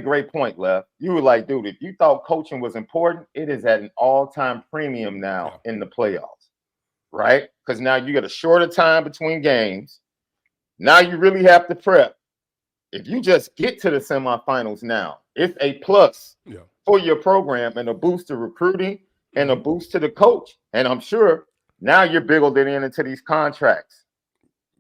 great point, Lev. You were like, dude, if you thought coaching was important, it is at an all-time premium now in the playoffs, right? Because now you get a shorter time between games. Now you really have to prep. If you just get to the semifinals now, it's a plus for your program and a boost to recruiting and a boost to the coach. And I'm sure now you're biggled into these contracts.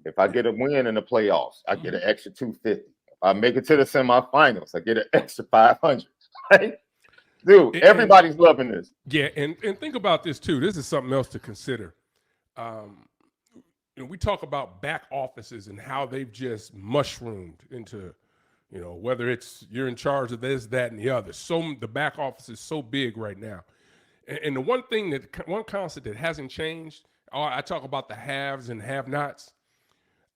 If I get a win in the playoffs, I get an extra 250. If I make it to the semifinals, I get an extra 500. Right? Dude, everybody's loving this. Yeah, and think about this too. This is something else to consider. We talk about back offices and how they've just mushroomed into, whether it's you're in charge of this, that, and the other. So the back office is so big right now. And the one concept that hasn't changed, I talk about the haves and have-nots.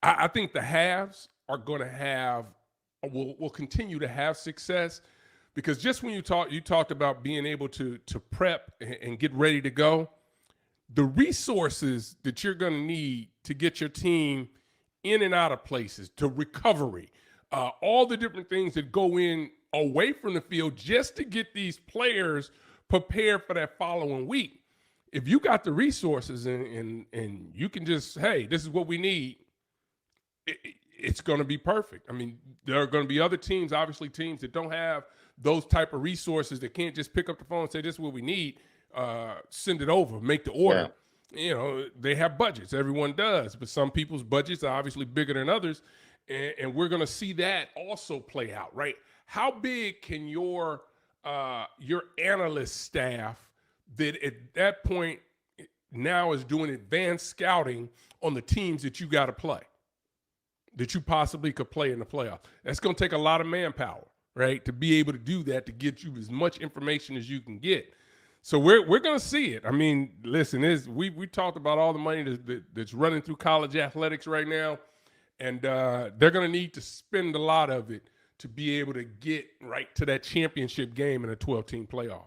I think the haves are going to will continue to have success, because just when you talked about being able to prep and get ready to go, the resources that you're going to need to get your team in and out of places, to recovery, all the different things that go in away from the field just to get these players prepared for that following week. If you got the resources and you can just, hey, this is what we need, it's going to be perfect. I mean, there are going to be other teams, obviously teams that don't have those type of resources, that can't just pick up the phone and say, this is what we need, send it over, make the order. Yeah. They have budgets. Everyone does. But some people's budgets are obviously bigger than others. And we're going to see that also play out, right? How big can your analyst staff that at that point now is doing advanced scouting on the teams that you got to play, that you possibly could play in the playoff? That's going to take a lot of manpower, right, to be able to do that, to get you as much information as you can get. So we're going to see it. I mean, listen, we talked about all the money that's running through college athletics right now, and they're going to need to spend a lot of it to be able to get right to that championship game in a 12-team playoff.